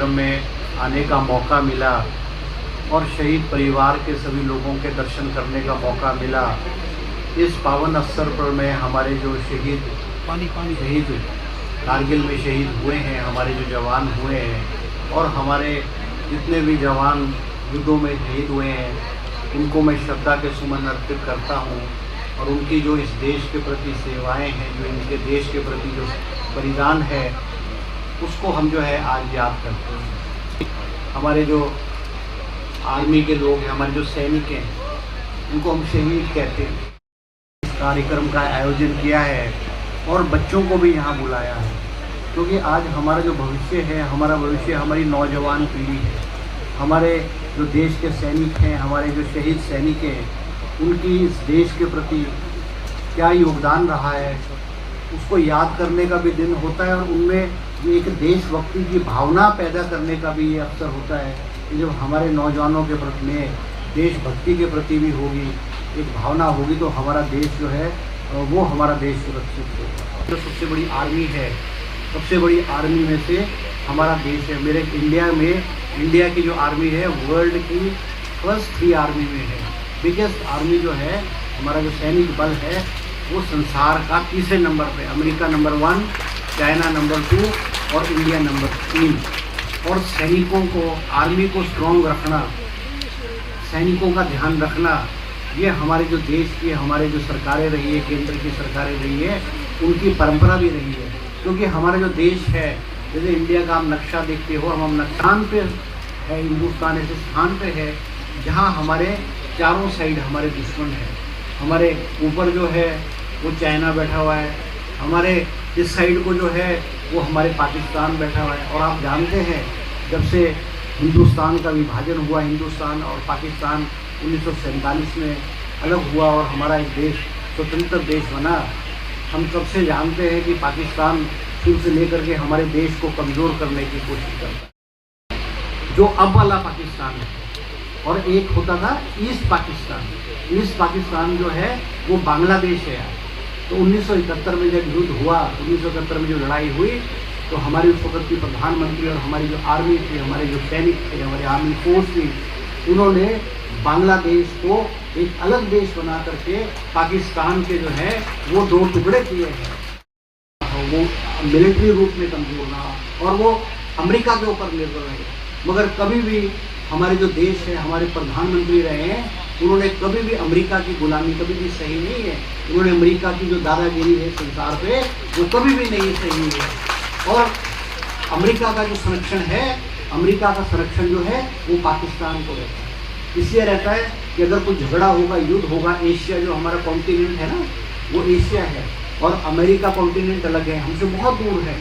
कार्यक्रम में आने का मौका मिला और शहीद परिवार के सभी लोगों के दर्शन करने का मौका मिला। इस पावन अवसर पर मैं हमारे जो शहीद कारगिल में शहीद हुए हैं, हमारे जो जवान हुए हैं और हमारे जितने भी जवान युद्धों में शहीद हुए हैं, उनको मैं श्रद्धा के सुमन अर्पित करता हूँ। और उनकी जो इस देश के प्रति सेवाएं हैं, जो इनके देश के प्रति जो बलिदान है, उसको हम जो है आज याद करते हैं। हमारे जो आर्मी के लोग हैं, हमारे जो सैनिक हैं, उनको हम शहीद कहते हैं। इस कार्यक्रम का आयोजन किया है और बच्चों को भी यहाँ बुलाया है, क्योंकि आज हमारा जो भविष्य है, हमारा भविष्य हमारी नौजवान पीढ़ी है। हमारे जो देश के सैनिक हैं, हमारे जो शहीद सैनिक हैं, उनकी इस देश के प्रति क्या योगदान रहा है, उसको याद करने का भी दिन होता है और उनमें एक देशभक्ति की भावना पैदा करने का भी ये अवसर होता है कि जब हमारे नौजवानों के प्रति में देशभक्ति के प्रति भी होगी, एक भावना होगी, तो हमारा देश जो है वो हमारा देश सुरक्षित होगा। जो सबसे बड़ी आर्मी है, सबसे बड़ी आर्मी में से हमारा देश है। मेरे इंडिया की जो आर्मी है वर्ल्ड की फर्स्ट 3 आर्मी में है। बिगेस्ट आर्मी जो है, हमारा जो सैनिक बल है, वो संसार का तीसरे नंबर पे, अमेरिका नंबर 1, चाइना नंबर 2 और इंडिया नंबर 3। और सैनिकों को, आर्मी को स्ट्रॉन्ग रखना, सैनिकों का ध्यान रखना, ये हमारे जो देश की, हमारे जो सरकारें रही है, केंद्र की सरकारें रही है, उनकी परंपरा भी रही है। क्योंकि हमारा जो देश है, जैसे इंडिया का आप नक्शा देखते हो, हम स्थान पे है, हिंदुस्तान ऐसे स्थान पे है जहाँ हमारे चारों साइड हमारे दुश्मन हैं। हमारे ऊपर जो है वो चाइना बैठा हुआ है, हमारे इस साइड को जो है वो हमारे पाकिस्तान बैठा हुआ है। और आप जानते हैं, जब से हिंदुस्तान का विभाजन हुआ, हिंदुस्तान और पाकिस्तान 1947 में अलग हुआ और हमारा एक देश स्वतंत्र देश बना, हम सबसे जानते हैं कि पाकिस्तान शुरू से लेकर के हमारे देश को कमज़ोर करने की कोशिश करता है। जो अब वाला पाकिस्तान है, और एक होता था ईस्ट पाकिस्तान। ईस्ट पाकिस्तान जो है वो बांग्लादेश है। तो 1971 में जब युद्ध हुआ, 1971 में जो लड़ाई हुई, तो हमारी उस वक्त की प्रधानमंत्री और हमारी जो आर्मी थी, हमारे जो सैनिक थे, हमारे आर्मी फोर्स थी, उन्होंने बांग्लादेश को एक अलग देश बना करके पाकिस्तान के जो है वो 2 टुकड़े किए हैं। वो मिलिट्री रूप में कमजोर रहा और वो अमेरिका के ऊपर निर्भर रहे। मगर कभी भी हमारे जो देश है, हमारे प्रधानमंत्री रहे हैं, उन्होंने कभी भी अमेरिका की गुलामी कभी भी सही नहीं है। उन्होंने अमेरिका की जो दादागिरी है संसार पे, वो कभी भी नहीं सही है। और अमेरिका का जो संरक्षण है, अमेरिका का संरक्षण जो है वो पाकिस्तान को रहता है। इसलिए रहता है कि अगर कोई झगड़ा होगा, युद्ध होगा, एशिया जो हमारा कॉन्टिनेंट है ना, वो एशिया है और अमेरिका कॉन्टिनेंट अलग है, हमसे बहुत दूर है।